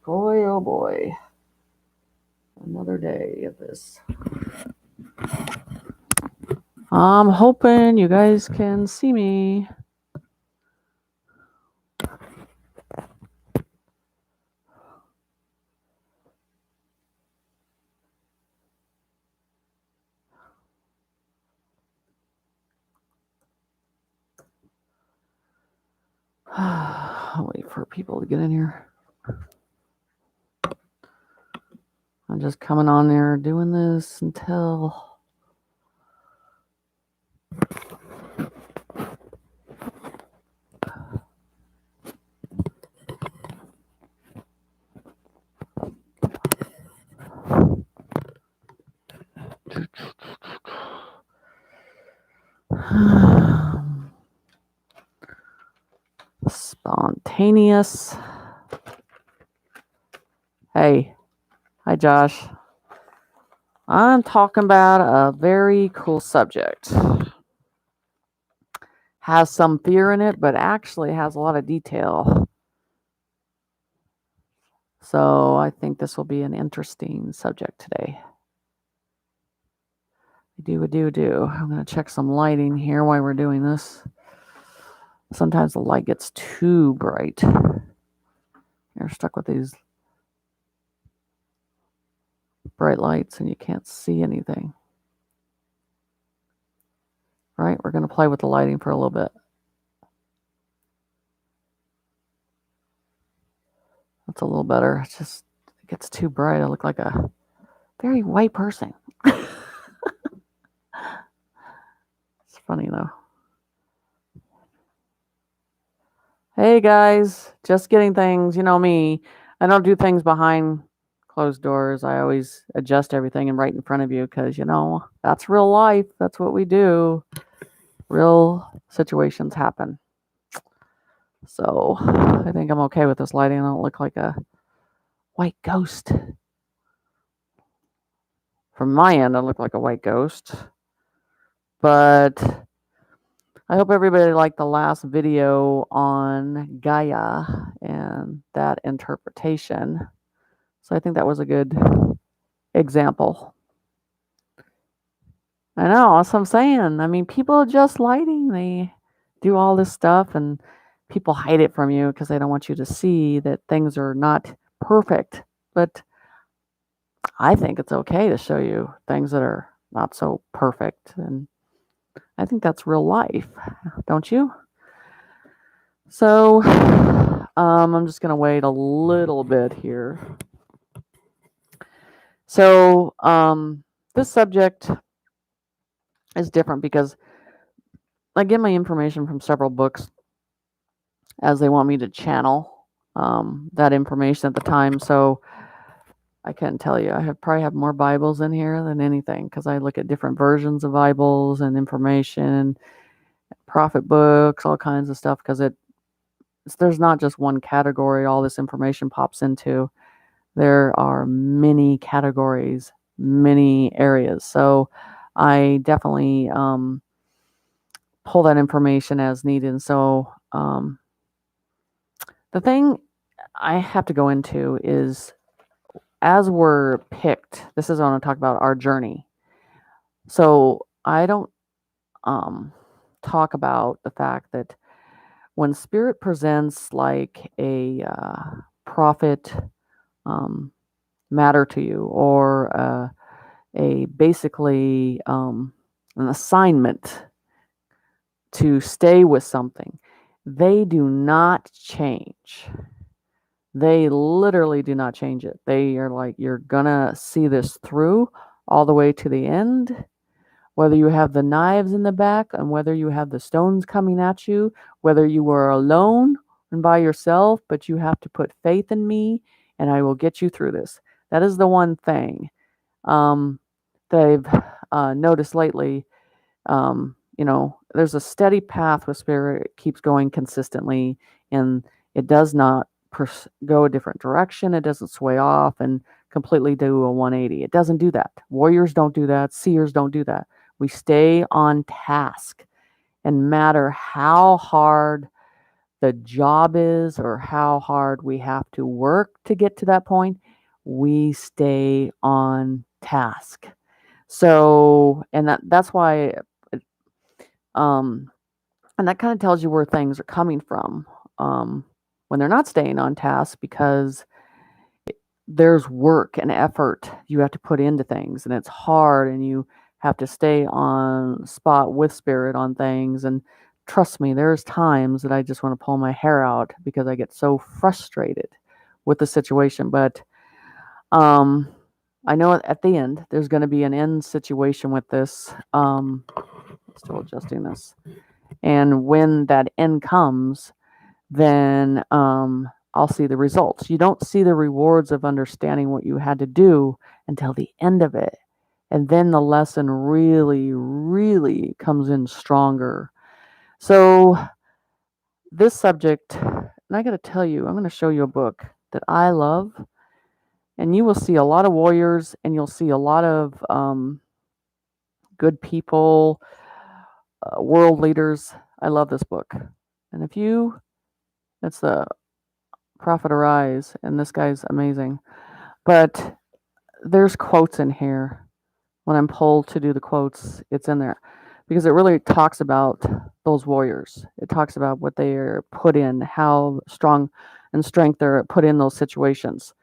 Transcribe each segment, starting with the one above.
Boy, oh boy. Another day of this. I'm hoping you guys can see me. I'll wait for people to get in here. I'm just coming on there doing this until spontaneous. Hey, hi Josh. I'm talking about a very cool subject. Has some fear in it, but actually has a lot of detail. So I think this will be an interesting subject today. Do. I'm going to check some lighting here while we're doing this. Sometimes the light gets too bright. You're stuck with these bright lights and you can't see anything. Right? We're going to play with the lighting for a little bit. That's a little better. It's just, it gets too bright. I look like a very white person. It's funny though. Hey guys, just getting things. You know me. I don't do things behind closed doors. I always adjust everything and right in front of you because, that's real life. That's what we do. Real situations happen. So I think I'm okay with this lighting. I don't look like a white ghost. From my end, I look like a white ghost. But I hope everybody liked the last video on Gaia and that interpretation. So I think that was a good example. I know, that's what I'm saying. I mean, people adjust lighting. They do all this stuff and people hide it from you because they don't want you to see that things are not perfect. But I think it's okay to show you things that are not so perfect. And I think that's real life, don't you? So I'm just going to wait a little bit here. So this subject is different because I get my information from several books as they want me to channel that information at the time. So I can't tell you. I probably have more Bibles in here than anything because I look at different versions of Bibles and information, prophet books, all kinds of stuff because there's not just one category all this information pops into. There are many categories, many areas. So I definitely pull that information as needed. And so the thing I have to go into is as we're picked, this is what I want to talk about, our journey. So I don't talk about the fact that when Spirit presents like a prophet matter to you or a basically an assignment to stay with something, they do not change. They literally do not change it. They are like, you're gonna see this through all the way to the end, whether you have the knives in the back and whether you have the stones coming at you, whether you were alone and by yourself, but you have to put faith in me and I will get you through this. That is the one thing they've noticed lately. There's a steady path with Spirit. It keeps going consistently and it does not go a different direction. It doesn't sway off and completely do a 180. It doesn't do that. Warriors don't do that. Seers don't do that. We stay on task, and matter how hard the job is or how hard we have to work to get to that point, we stay on task. So, and that's why, um, and that kind of tells you where things are coming from, when they're not staying on task, because there's work and effort you have to put into things, and it's hard, and you have to stay on spot with spirit on things. And trust me, there's times that I just want to pull my hair out because I get so frustrated with the situation. But um, I know at the end there's going to be an end situation with this. Still adjusting this, and when that end comes, then I'll see the results. You don't see the rewards of understanding what you had to do until the end of it. And then the lesson really, really comes in stronger. So, this subject, and I got to tell you, I'm going to show you a book that I love. And you will see a lot of warriors, and you'll see a lot of good people, world leaders. I love this book. And it's the Prophet Arise, and this guy's amazing. But there's quotes in here. When I'm pulled to do the quotes, it's in there because it really talks about those warriors. It talks about what they are put in, how strong and strength they're put in those situations.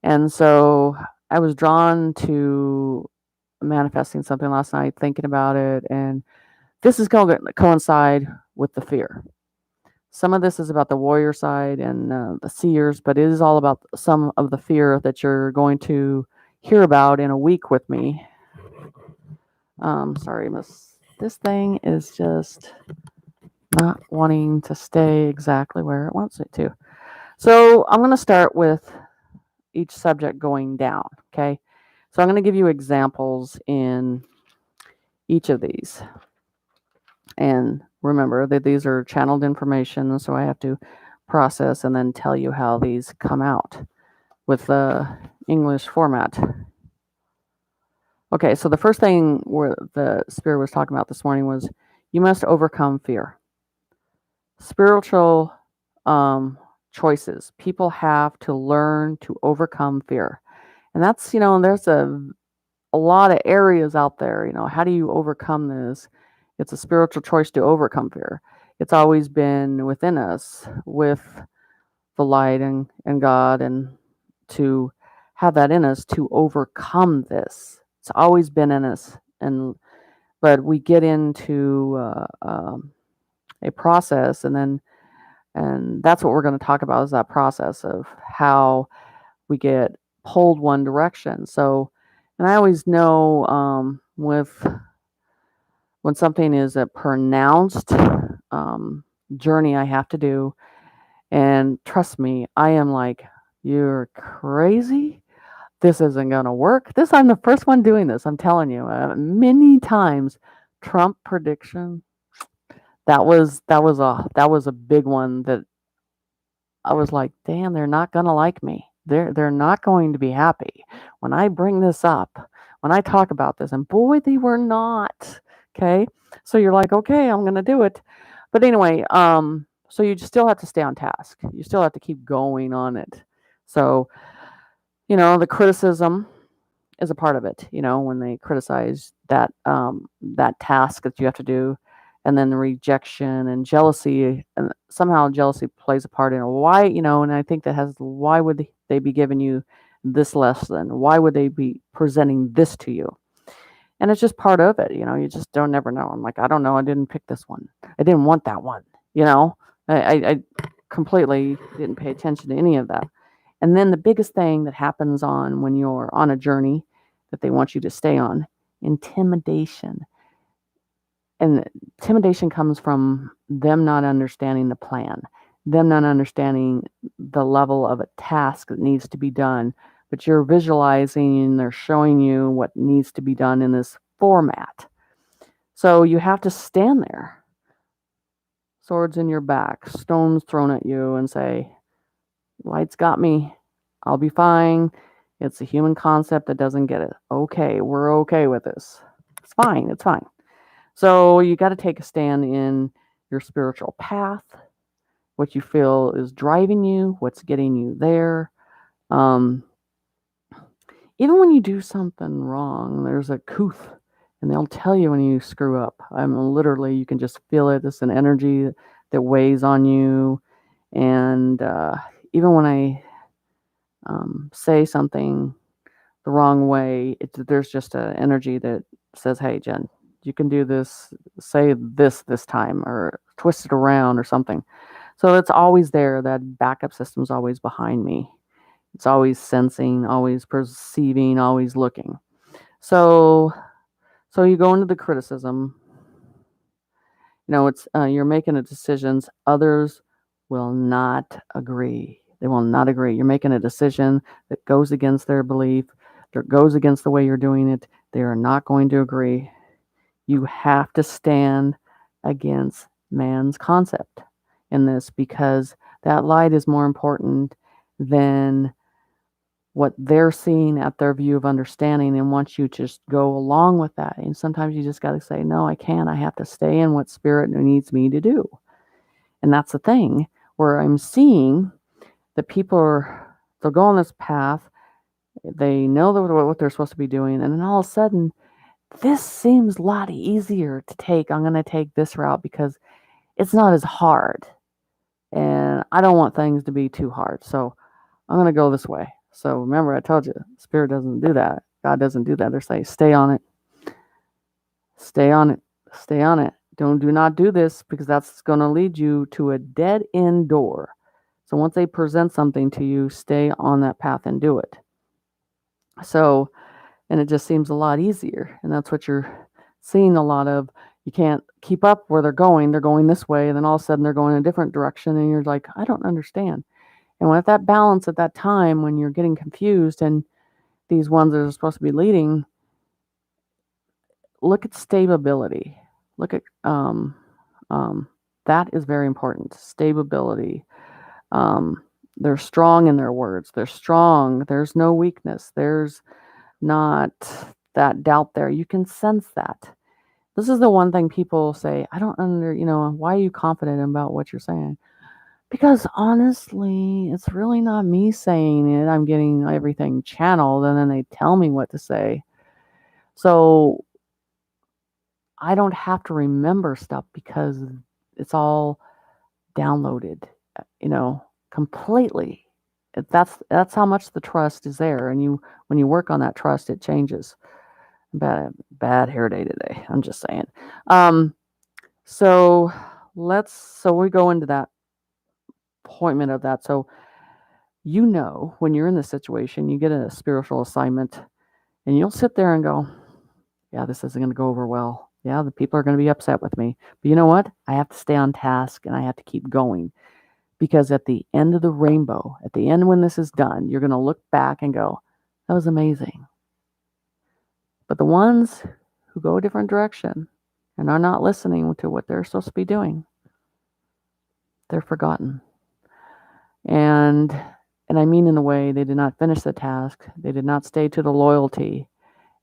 And so I was drawn to manifesting something last night, thinking about it, and this is going to coincide with the fear. Some of this is about the warrior side and the seers, but it is all about some of the fear that you're going to hear about in a week with me. Sorry, miss. This thing is just not wanting to stay exactly where it wants it to. So I'm going to start with each subject going down, okay? So I'm going to give you examples in each of these. And remember that these are channeled information, so I have to process and then tell you how these come out with the English format. Okay, so the first thing where the Spirit was talking about this morning was you must overcome fear. Spiritual choices. People have to learn to overcome fear. And that's, there's a lot of areas out there. How do you overcome this? It's a spiritual choice to overcome fear. It's always been within us with the light and God, and to have that in us to overcome this. It's always been in us. But we get into a process, and that's what we're going to talk about, is that process of how we get pulled one direction. So, and I always know with when something is a pronounced journey I have to do, and trust me, I am like, you're crazy. This isn't going to work. I'm the first one doing this. I'm telling you, many times, Trump prediction. That was a big one that I was like, damn, they're not going to like me. They're not going to be happy when I bring this up, when I talk about this. And boy, they were not. Okay. So you're like, okay, I'm going to do it. But anyway, so you still have to stay on task. You still have to keep going on it. So, the criticism is a part of it, when they criticize that task that you have to do, and then the rejection and jealousy, and somehow jealousy plays a part in it. Why, and I think why would they be giving you this lesson? Why would they be presenting this to you? And it's just part of it, you just don't never know. I'm like, I don't know, I didn't pick this one. I didn't want that one, I completely didn't pay attention to any of that. And then the biggest thing that happens when you're on a journey that they want you to stay on, intimidation. And intimidation comes from them not understanding the plan, them not understanding the level of a task that needs to be done. But you're visualizing, and they're showing you what needs to be done in this format. So you have to stand there, swords in your back, stones thrown at you, and say, light's got me. I'll be fine. It's a human concept that doesn't get it. Okay, we're okay with this. It's fine. It's fine. So you got to take a stand in your spiritual path, what you feel is driving you, what's getting you there. Um, Even when you do something wrong, there's a couth, and they'll tell you when you screw up. Literally, you can just feel it. It's an energy that weighs on you. And even when I say something the wrong way, there's just an energy that says, "Hey, Jen, you can do this. Say this time, or twist it around, or something." So it's always there. That backup system's always behind me. It's always sensing, always perceiving, always looking. So, so you go into the criticism. It's you're making a decisions. Others will not agree. They will not agree. You're making a decision that goes against their belief, that goes against the way you're doing it. They are not going to agree. You have to stand against man's concept in this, because that light is more important than what they're seeing at their view of understanding, and wants you to just go along with that. And sometimes you just got to say, no, I can't. I have to stay in what spirit needs me to do. And that's the thing where I'm seeing that they'll go on this path. They know what they're supposed to be doing. And then all of a sudden, this seems a lot easier to take. I'm going to take this route because it's not as hard. And I don't want things to be too hard. So I'm going to go this way. So remember, I told you, Spirit doesn't do that. God doesn't do that. They're saying, stay on it. Stay on it. Stay on it. Do not do this, because that's going to lead you to a dead end door. So once they present something to you, stay on that path and do it. So, and it just seems a lot easier. And that's what you're seeing a lot of. You can't keep up where they're going. They're going this way, and then all of a sudden they're going in a different direction, and you're like, I don't understand. And with that balance at that time, when you're getting confused and these ones that are supposed to be leading, look at stability. Look at that is very important. Stability. They're strong in their words. They're strong. There's no weakness. There's not that doubt there. You can sense that. This is the one thing people say, I don't why are you confident about what you're saying? Because honestly, it's really not me saying it. I'm getting everything channeled, and then they tell me what to say. So I don't have to remember stuff because it's all downloaded, completely. That's how much the trust is there. And when you work on that trust, it changes. Bad hair day today. I'm just saying. So we go into that appointment of that. So when you're in this situation, you get a spiritual assignment, and you'll sit there and go, yeah, this isn't going to go over well. Yeah, the people are going to be upset with me. But you know what? I have to stay on task, and I have to keep going. Because at the end of the rainbow, at the end when this is done, you're going to look back and go, that was amazing. But the ones who go a different direction and are not listening to what they're supposed to be doing, they're forgotten. And I mean in the way they did not finish the task, they did not stay to the loyalty,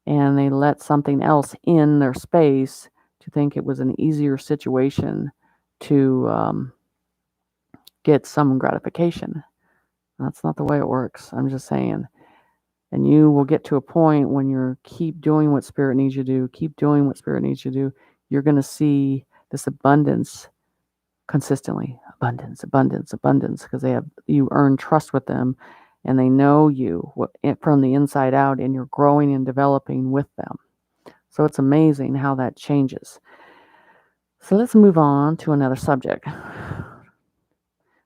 and they let something else in their space to think it was an easier situation to get some gratification. That's not the way it works. I'm just saying. And you will get to a point when you keep doing what Spirit needs you to do, keep doing what Spirit needs you to do, you're going to see this abundance consistently. Abundance, abundance, abundance, because you earn trust with them, and they know you from the inside out, and you're growing and developing with them. So it's amazing how that changes. So let's move on to another subject.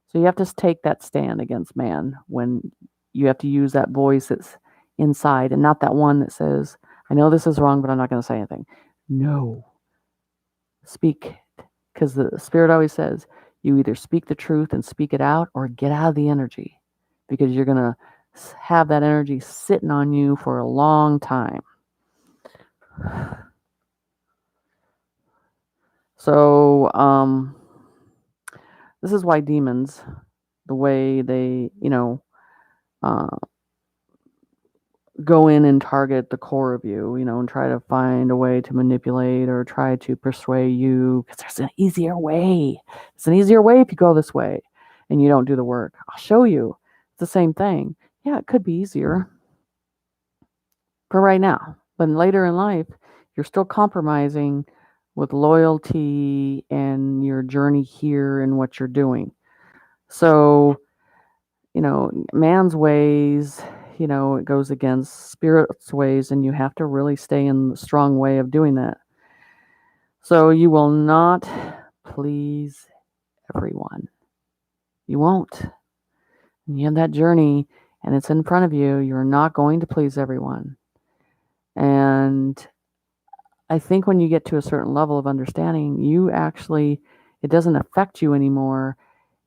So you have to take that stand against man when you have to use that voice that's inside, and not that one that says, I know this is wrong, but I'm not going to say anything. No. Speak, because the Spirit always says, you either speak the truth and speak it out, or get out of the energy, because you're going to have that energy sitting on you for a long time. So, this is why demons, the way they, go in and target the core of you, and try to find a way to manipulate or try to persuade you, because there's an easier way. It's an easier way if you go this way. and you don't do the work. I'll show you. It's the same thing. Yeah, it could be easier for right now, but later in life, you're still compromising with loyalty and your journey here and what you're doing. So, man's ways, it goes against spirit's ways, and you have to really stay in the strong way of doing that. So you will not please everyone. You won't. And you have that journey and it's in front of you. You're not going to please everyone. And I think when you get to a certain level of understanding, it doesn't affect you anymore.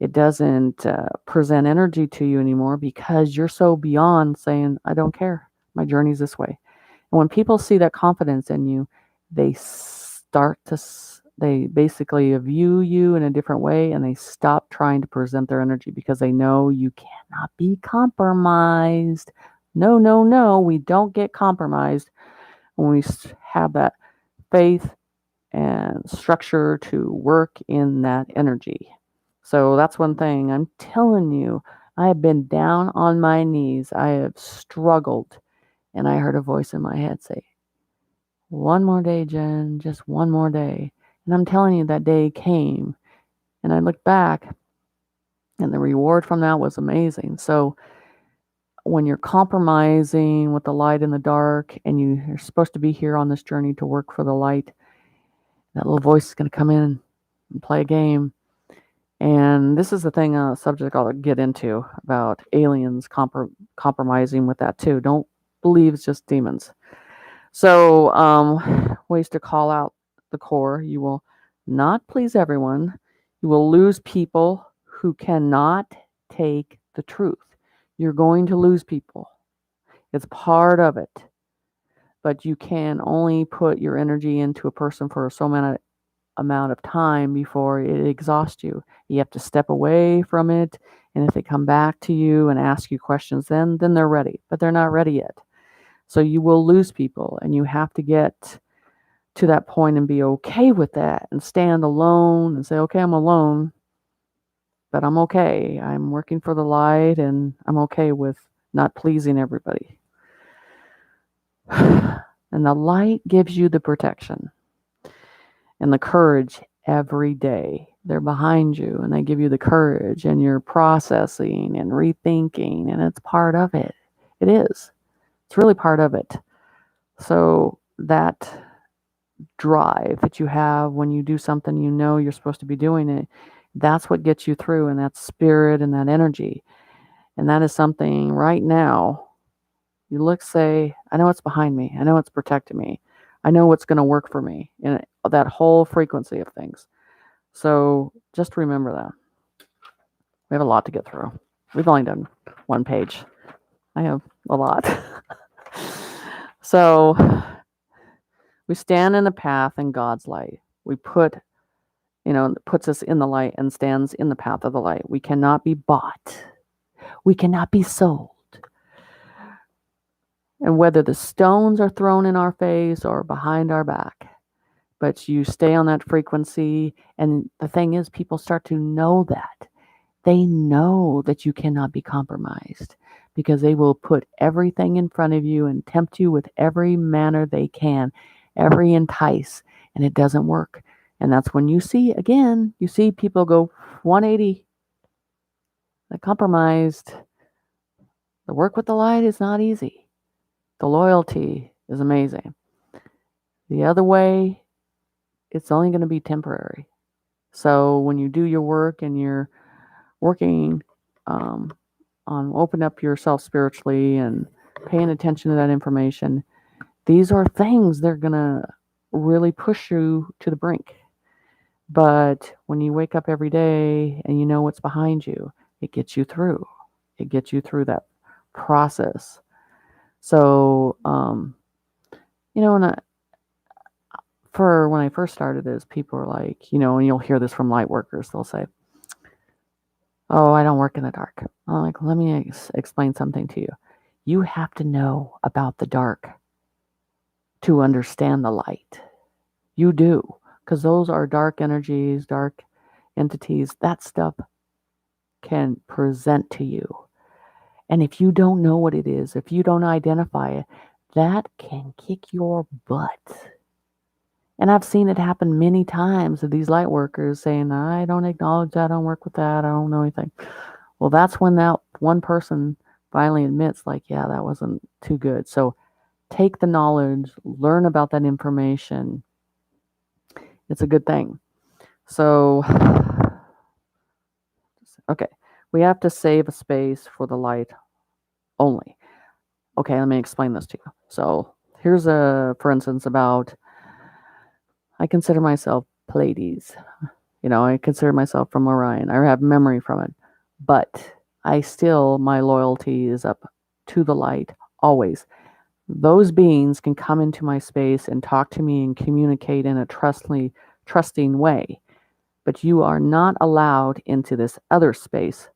It doesn't present energy to you anymore because you're so beyond saying, I don't care. My journey's this way. And when people see that confidence in you, they basically view you in a different way and they stop trying to present their energy because they know you cannot be compromised. No, no, no. We don't get compromised when we have that faith and structure to work in that energy. So that's one thing I'm telling you. I have been down on my knees. I have struggled. And I heard a voice in my head say, one more day, Jen, just one more day. And I'm telling you, that day came. And I looked back, and the reward from that was amazing. So when you're compromising with the light and the dark, and you're supposed to be here on this journey to work for the light, that little voice is going to come in and play a game. And this is the thing, subject I'll get into about aliens compromising with that too. Don't believe it's just demons. So, ways to call out the core. You will not please everyone. You will lose people who cannot take the truth. You're going to lose people. It's part of it. But you can only put your energy into a person for so many amount of time before it exhausts you. You have to step away from it, and if they come back to you and ask you questions, then they're ready, but they're not ready yet. So you will lose people, and you have to get to that point and be okay with that and stand alone and say, okay, I'm alone, but I'm okay. I'm working for the light, and I'm okay with not pleasing everybody. And the light gives you the protection and the courage every day. They're behind you and they give you the courage, and you're processing and rethinking, and it's part of it. It is. It's really part of it. So that drive that you have when you do something, you're supposed to be doing it, that's what gets you through, and that spirit and that energy. And that is something right now, you say, I know it's behind me. I know it's protecting me. I know what's going to work for me in that whole frequency of things. So just remember that. We have a lot to get through. We've only done one page. I have a lot. So we stand in the path in God's light. We puts us in the light and stands in the path of the light. We cannot be bought. We cannot be sold. And whether the stones are thrown in our face or behind our back, but you stay on that frequency. And the thing is, people start to know that. They know that you cannot be compromised because they will put everything in front of you and tempt you with every manner they can, every entice, and it doesn't work. And that's when you see people go 180. They're compromised. The work with the light is not easy. The loyalty is amazing. The other way, it's only going to be temporary. So when you do your work and you're working on open up yourself spiritually and paying attention to that information, these are things that are going to really push you to the brink. But when you wake up every day and you know what's behind you, it gets you through. It gets you through that process. So, when I first started this, people were like, and you'll hear this from light workers, they'll say, oh, I don't work in the dark. I'm like, let me explain something to you. You have to know about the dark to understand the light. You do, because those are dark energies, dark entities. That stuff can present to you. And if you don't know what it is, if you don't identify it, that can kick your butt. And I've seen it happen many times of these light workers saying, I don't acknowledge that, I don't work with that, I don't know anything. Well, that's when that one person finally admits, like, yeah, that wasn't too good. So take the knowledge, learn about that information. It's a good thing. So, okay, we have to save a space for the light only. Okay, let me explain this to you. So here's for instance, about, I consider myself Pleiades. I consider myself from Orion. I have memory from it. But my loyalty is up to the light always. Those beings can come into my space and talk to me and communicate in a trusting way. But you are not allowed into this other space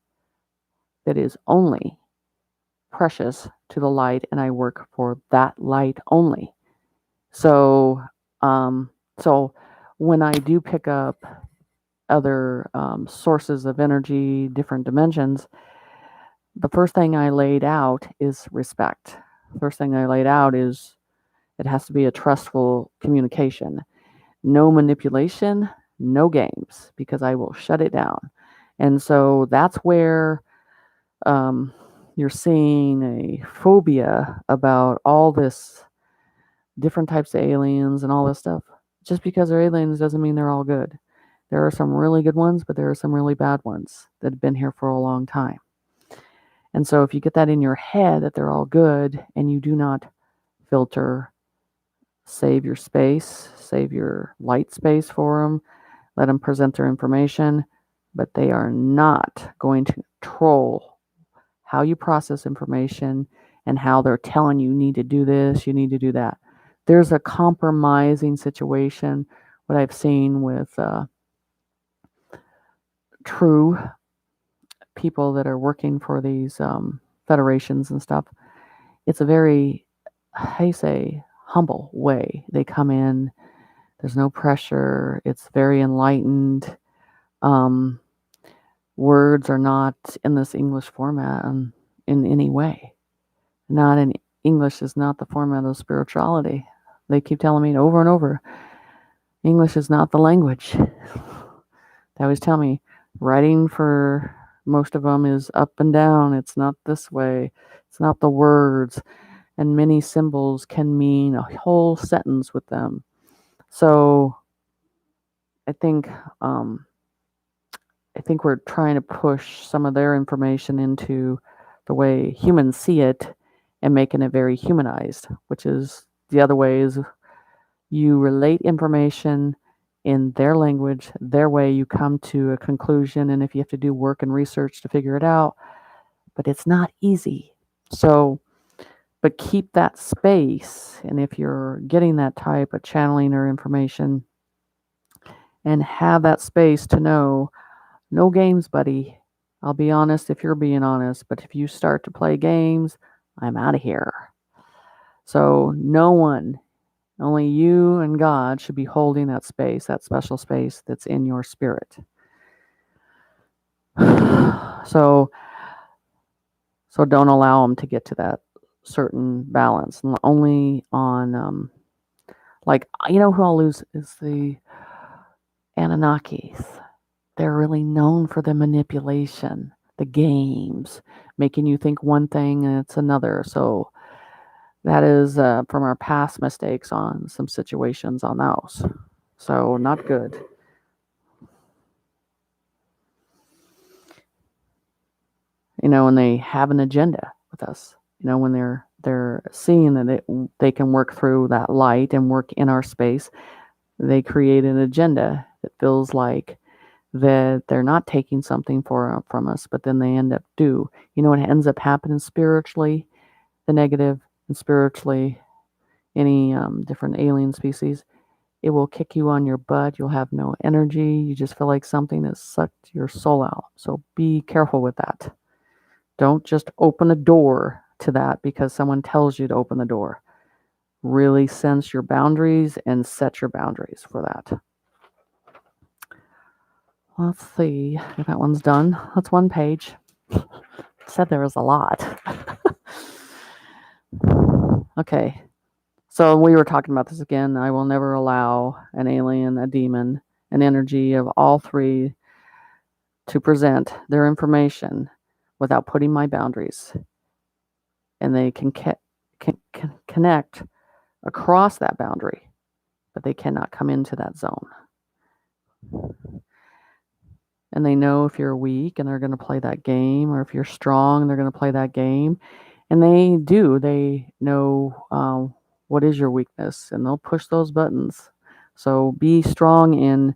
that is only precious to the light, and I work for that light only. So, so when I do pick up other sources of energy, different dimensions, the first thing I laid out is respect. First thing I laid out is it has to be a trustful communication. No manipulation, no games, because I will shut it down. And so that's where you're seeing a phobia about all this different types of aliens and all this stuff. Just because they're aliens doesn't mean they're all good. There are some really good ones, but there are some really bad ones that have been here for a long time. And so if you get that in your head that they're all good and you do not filter, save your space, save your light space for them, let them present their information, but they are not going to control how you process information and how they're telling you need to do this, you need to do that. There's a compromising situation, what I've seen with true people that are working for these federations and stuff. It's a very, I say, humble way. They come in, there's no pressure, it's very enlightened. Words are not in this English format in any way. English is not the format of spirituality. They keep telling me over and over, English is not the language. They always tell me, writing for most of them is up and down. It's not this way. It's not the words. And many symbols can mean a whole sentence with them. So I think we're trying to push some of their information into the way humans see it and making it very humanized, which is the other way is you relate information in their language, their way, you come to a conclusion, and if you have to do work and research to figure it out, but it's not easy. So, but keep that space, and if you're getting that type of channeling or information, and have that space to know, no games, buddy. I'll be honest if you're being honest, but if you start to play games, I'm out of here. So no one, only you and God should be holding that space, that special space that's in your spirit. So don't allow them to get to that certain balance. Only on, who I'll lose is the Anunnakis. They're really known for the manipulation, the games, making you think one thing and it's another. So that is from our past mistakes on some situations on those. So not good. And they have an agenda with us. When they're seeing that they can work through that light and work in our space, they create an agenda that feels like that they're not taking something from us, but then they end up do. What ends up happening spiritually, the negative, and spiritually, any different alien species, it will kick you on your butt. You'll have no energy. You just feel like something has sucked your soul out. So be careful with that. Don't just open a door to that because someone tells you to open the door. Really sense your boundaries and set your boundaries for that. Let's see if that one's done. That's one page. Said there was a lot. Okay. So we were talking about this again. I will never allow an alien, a demon, an energy of all three to present their information without putting my boundaries. And they can connect across that boundary, but they cannot come into that zone. And they know if you're weak and they're going to play that game, or if you're strong and they're going to play that game. And they do. They know what is your weakness, and they'll push those buttons. So be strong in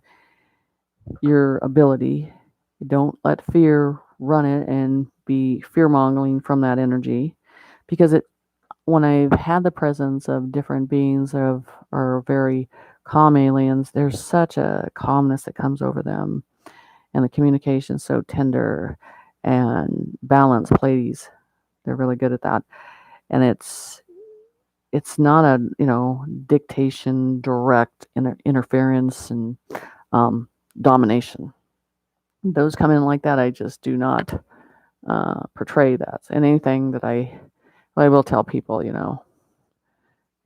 your ability. Don't let fear run it and be fear-mongering from that energy, because when I've had the presence of different beings that are very calm aliens, there's such a calmness that comes over them, and the communication's so tender and balanced. Ladies, they're really good at that, and it's not a dictation, direct interference, and domination. Those come in like that. I just do not portray that. And anything that I will tell people,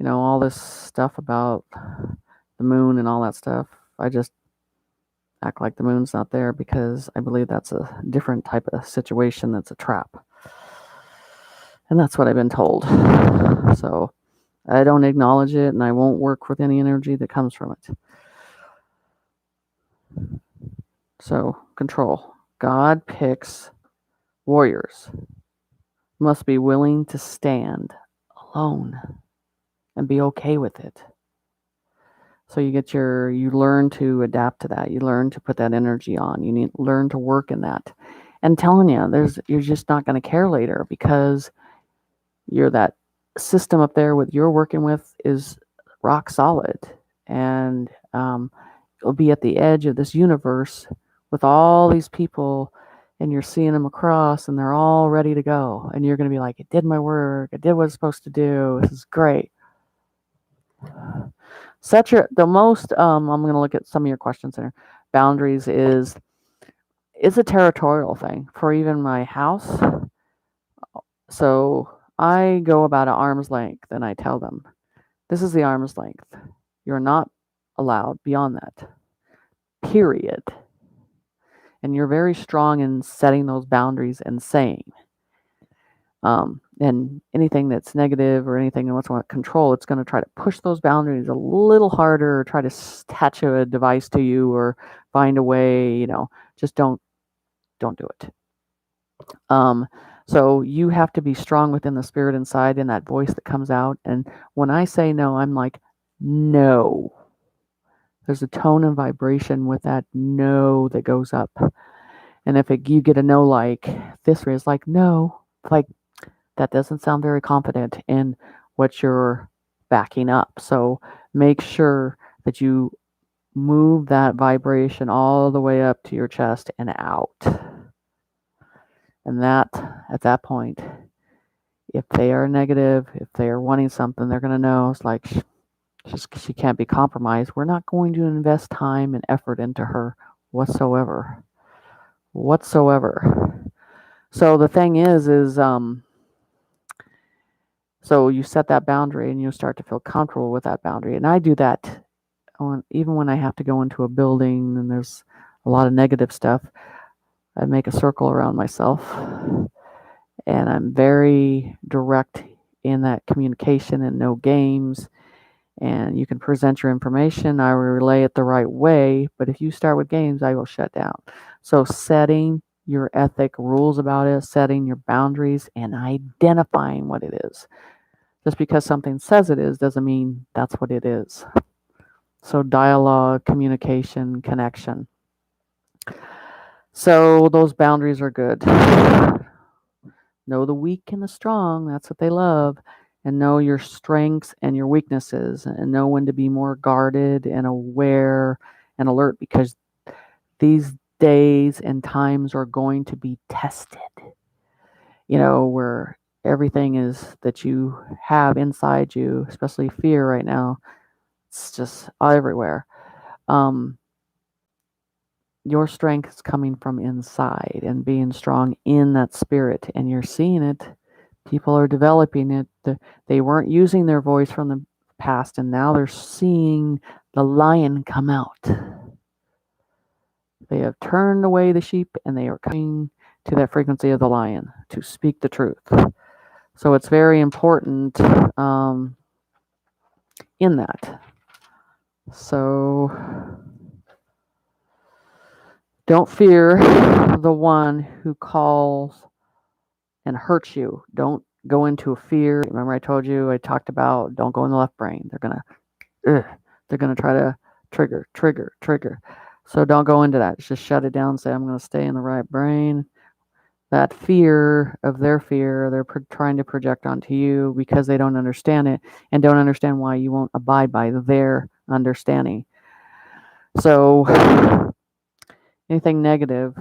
all this stuff about the moon and all that stuff, I just act like the moon's not there, because I believe that's a different type of situation. That's a trap. And that's what I've been told. So I don't acknowledge it, and I won't work with any energy that comes from it. So, control. God picks warriors. Must be willing to stand alone and be okay with it. So you learn to adapt to that. You learn to put that energy on. You learn to work in that. And telling you, you're just not going to care later, because that system up there with you're working with is rock solid, and you'll be at the edge of this universe with all these people, and you're seeing them across, and they're all ready to go, and you're going to be like, "I did my work. I did what I was supposed to do. This is great." I'm going to look at some of your questions there. Boundaries is a territorial thing for even my house. So I go about an arm's length, and I tell them, this is the arm's length. You're not allowed beyond that, period. And you're very strong in setting those boundaries and saying, and anything that's negative or anything that wants to control, it's going to try to push those boundaries a little harder, or try to attach a device to you, or find a way, just don't do it. So you have to be strong within the spirit inside, and that voice that comes out. And when I say no, I'm like, no. There's a tone and vibration with that no that goes up. And if you get a no like this, where it's like, no, like that doesn't sound very confident in what you're backing up. So make sure that you move that vibration all the way up to your chest and out. And that, at that point, if they are negative, if they are wanting something, they're going to know it's like she can't be compromised. We're not going to invest time and effort into her whatsoever. So the thing is so you set that boundary, and you start to feel comfortable with that boundary. And I do that even when I have to go into a building and there's a lot of negative stuff. I make a circle around myself, and I'm very direct in that communication, and no games. And you can present your information. I will relay it the right way. But if you start with games, I will shut down. So setting your ethic rules about it, setting your boundaries, and identifying what it is. Just because something says it is doesn't mean that's what it is. So dialogue, communication, connection. So those boundaries are good. Know the weak and the strong. That's what they love. And know your strengths and your weaknesses, and know when to be more guarded and aware and alert, because these days and times are going to be tested. Where everything is that you have inside you, especially fear right now, it's just everywhere. your strength is coming from inside and being strong in that spirit, and you're seeing it. People are developing it. They weren't using their voice from the past, and now they're seeing the lion come out. They have turned away the sheep, and they are coming to that frequency of the lion to speak the truth. So it's very important in that. So don't fear the one who calls and hurts you. Don't go into a fear. Remember I told you, I talked about don't go in the left brain. They're gonna try to trigger. So don't go into that. Just shut it down. Say I'm gonna stay in the right brain. That fear of their fear, they're trying to project onto you because they don't understand it and don't understand why you won't abide by their understanding. So anything negative,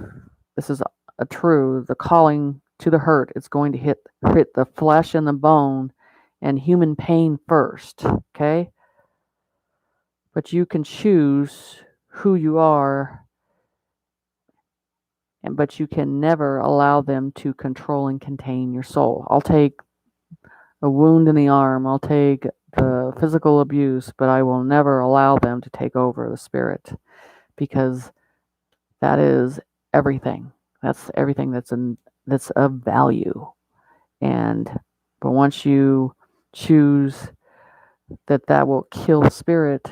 this is a true, the calling to the hurt, it's going to hit the flesh and the bone and human pain first, okay? But you can choose who you are, but you can never allow them to control and contain your soul. I'll take a wound in the arm, I'll take the physical abuse, but I will never allow them to take over the spirit, because that is everything. That's everything that's of value. But once you choose that will kill the spirit,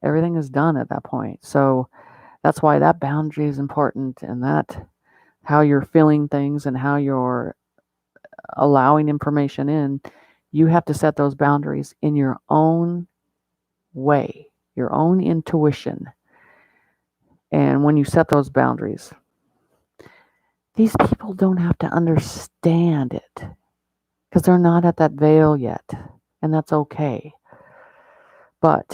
everything is done at that point. So that's why that boundary is important, and that how you're feeling things and how you're allowing information in, you have to set those boundaries in your own way, your own intuition. And when you set those boundaries, these people don't have to understand it because they're not at that veil yet, and that's okay. But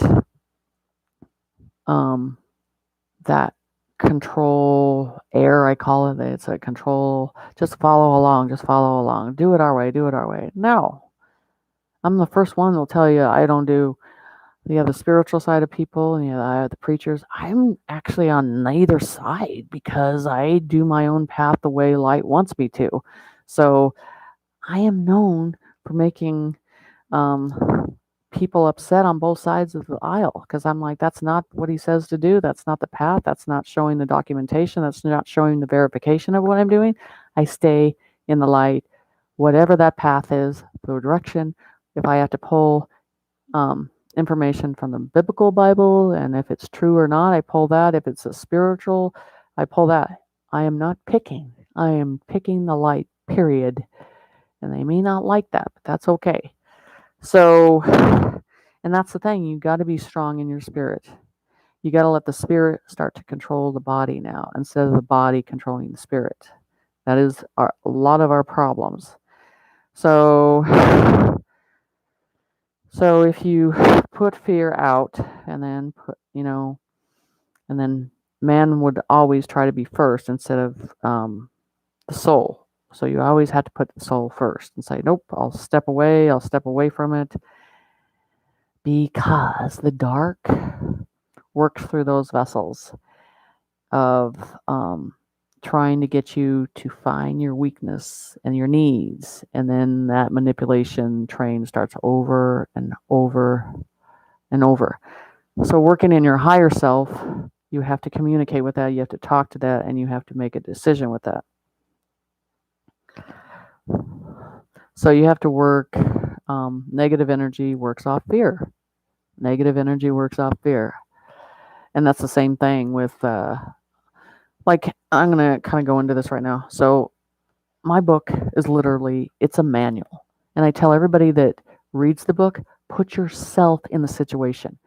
that control air, I call it, it's a control, just follow along, do it our way. No, I'm the first one that'll tell you I don't do the spiritual side of people, and I have the preachers. I'm actually on neither side because I do my own path the way light wants me to. So I am known for making people upset on both sides of the aisle, because I'm like, that's not what he says to do. That's not the path. That's not showing the documentation. That's not showing the verification of what I'm doing. I stay in the light, whatever that path is, the direction. If I have to pull information from the biblical Bible, and if it's true or not, I pull that. If it's a spiritual, I pull that. I am not picking. I am picking the light, period. And they may not like that, but that's okay. So, and that's the thing, you got to be strong in your spirit. You got to let the spirit start to control the body now, instead of the body controlling the spirit. That is a lot of our problems. So if you put fear out, and then and then man would always try to be first instead of the soul. So you always have to put the soul first and say, nope, I'll step away from it, because the dark works through those vessels of trying to get you to find your weakness and your needs, and then that manipulation train starts over and over and over. So working in your higher self, you have to communicate with that, you have to talk to that, and you have to make a decision with that. So you have to work, negative energy works off fear. Negative energy works off fear. And that's the same thing with, like, I'm going to kind of go into this right now. So my book is literally, it's a manual. And I tell everybody that reads the book, put yourself in the situation.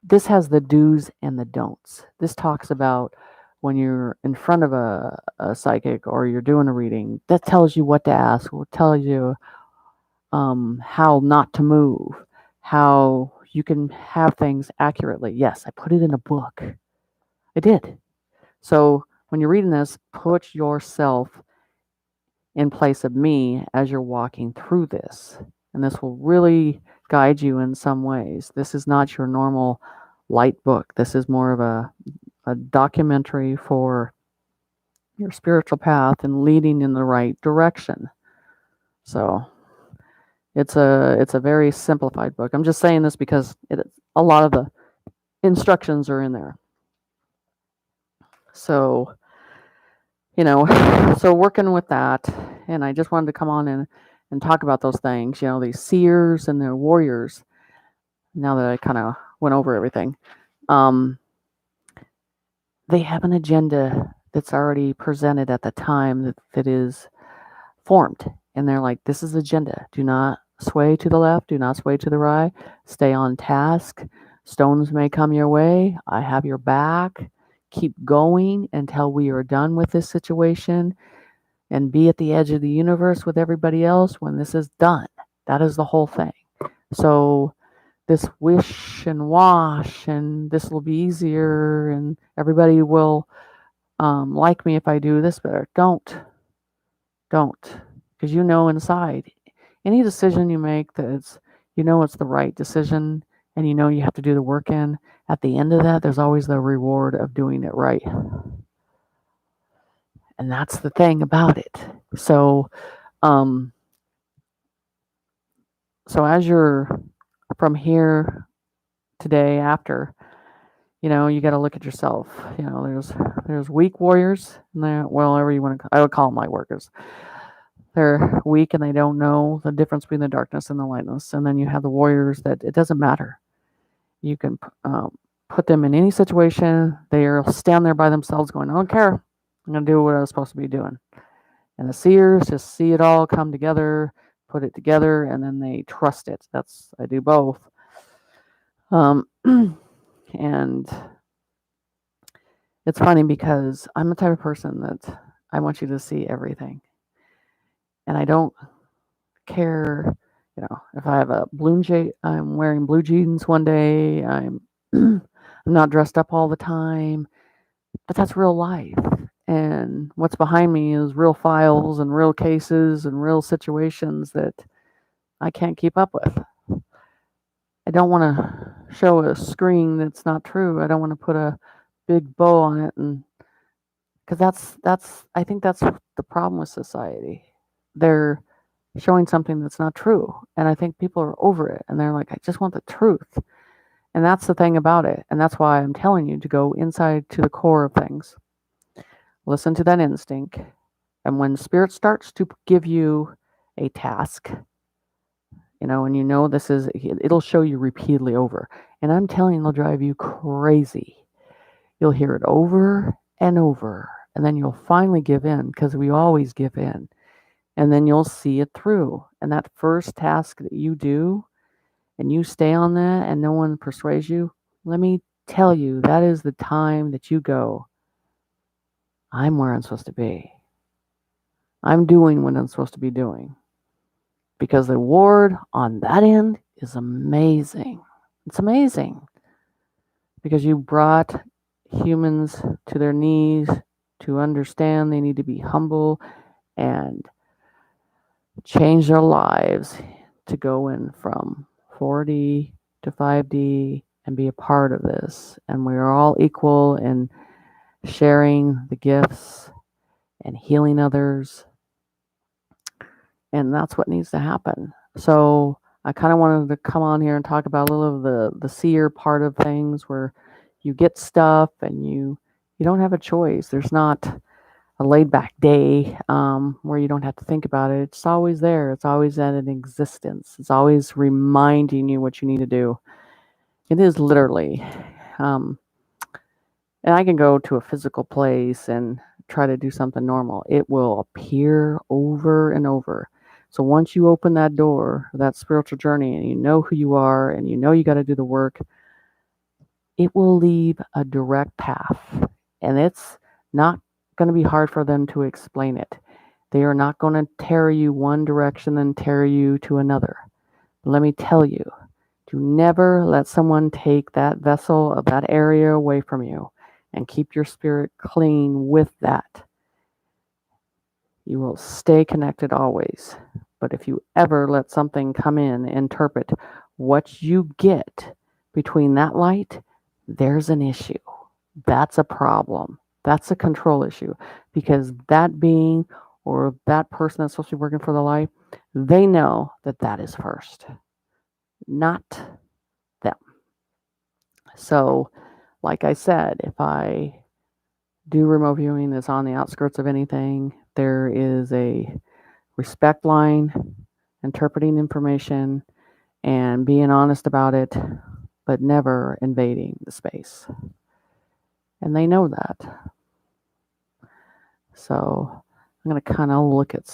This has the do's and the don'ts. This talks about when you're in front of a psychic or you're doing a reading, that tells you what to ask, will tell you how not to move, how you can have things accurately. Yes, I put it in a book. I did. So when you're reading this, put yourself in place of me as you're walking through this. And this will really guide you in some ways. This is not your normal light book. This is more of a documentary for your spiritual path and leading in the right direction. So it's a very simplified book. I'm just saying this because a lot of the instructions are in there. So, so working with that, and I just wanted to come on and talk about those things, these seers and their warriors. Now that I kind of went over everything, they have an agenda that's already presented at the time that is formed. And they're like, this is the agenda. Do not sway to the left. Do not sway to the right. Stay on task. Stones may come your way. I have your back. Keep going until we are done with this situation and be at the edge of the universe with everybody else when this is done. That is the whole thing. So this wish and wash and this will be easier and everybody will like me if I do this better. Don't. Because inside, any decision you make that it's the right decision and you have to do the work in, at the end of that, there's always the reward of doing it right. And that's the thing about it. So, as you're from here today after, you got to look at yourself. There's weak warriors, and whatever you want to. I would call them light workers. They're weak and they don't know the difference between the darkness and the lightness. And then you have the warriors that it doesn't matter. You can put them in any situation. They'll stand there by themselves going, I don't care. I'm going to do what I was supposed to be doing. And the seers just see it all come together, put it together, and then they trust it. I do both. And it's funny because I'm the type of person that I want you to see everything. And I don't care, if I have a I'm wearing blue jeans one day, I'm not dressed up all the time, but that's real life. And what's behind me is real files and real cases and real situations that I can't keep up with. I don't want to show a screen that's not true. I don't want to put a big bow on it, and because I think that's the problem with society. They're showing something that's not true, and I think people are over it, and they're like, I just want the truth. And that's the thing about it, and that's why I'm telling you to go inside to the core of things. Listen to that instinct, and when spirit starts to give you a task, and this is, it'll show you repeatedly over, and I'm telling you, it'll drive you crazy. You'll hear it over and over, and then you'll finally give in, because we always give in. And then you'll see it through. And that first task that you do, and you stay on that and no one persuades you, let me tell you, that is the time that you go, I'm where I'm supposed to be. I'm doing what I'm supposed to be doing. Because the reward on that end is amazing. It's amazing. Because you brought humans to their knees to understand they need to be humble and change their lives to go in from 4D to 5D and be a part of this. And we are all equal in sharing the gifts and healing others. And that's what needs to happen. So I kind of wanted to come on here and talk about a little of the seer part of things, where you get stuff and you don't have a choice. There's not a laid back day where you don't have to think about it. It's always there. It's always at an existence. It's always reminding you what you need to do. It is literally. And I can go to a physical place and try to do something normal. It will appear over and over. So once you open that door, that spiritual journey, and you know who you are, and you know you got to do the work, it will leave a direct path. And it's not going to be hard for them to explain it. They are not going to tear you one direction and tear you to another. Let me tell you, do never let someone take that vessel of that area away from you, and keep your spirit clean with that. You will stay connected always. But if you ever let something come in, interpret what you get between that light, there's an issue. that's a problem. That's a control issue because that being or that person that's supposed to be working for the light, they know that that is first, not them. So, like I said, if I do remote viewing that's on the outskirts of anything, there is a respect line, interpreting information, and being honest about it, but never invading the space. And they know that. So I'm going to kind of look at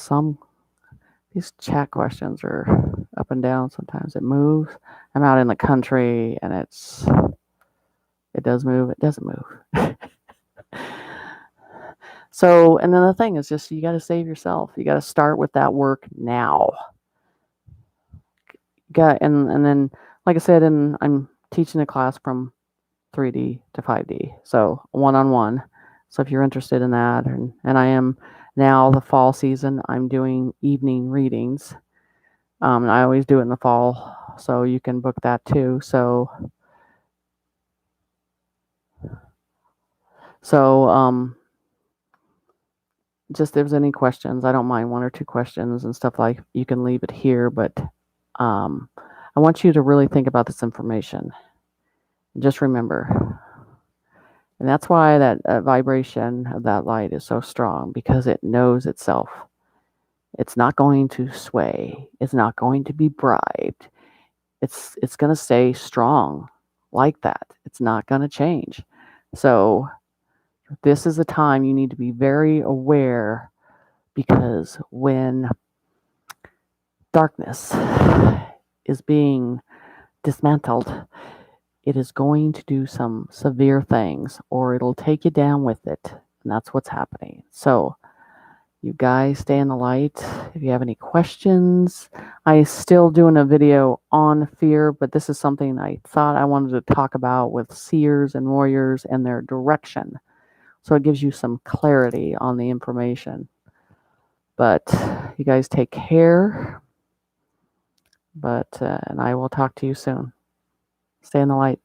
these chat questions are up and down. Sometimes it moves. I'm out in the country and it does move. It doesn't move. So, and then the thing is just, you got to save yourself. You got to start with that work now. And then, like I said, and I'm teaching a class from 3D to 5D. So one-on-one. So if you're interested in that, and I am now the fall season, I'm doing evening readings. I always do it in the fall, so you can book that too. So just if there's any questions, I don't mind 1 or 2 questions and stuff, like you can leave it here, but I want you to really think about this information. Just remember, and that's why that vibration of that light is so strong, because it knows itself. It's not going to sway. It's not going to be bribed. It's going to stay strong like that. It's not going to change. So this is a time you need to be very aware, because when darkness is being dismantled, it is going to do some severe things, or it'll take you down with it. And that's what's happening. So you guys stay in the light. If you have any questions, I'm still doing a video on fear, but this is something I thought I wanted to talk about with seers and warriors and their direction. So it gives you some clarity on the information. But you guys take care. And I will talk to you soon. Stay in the light.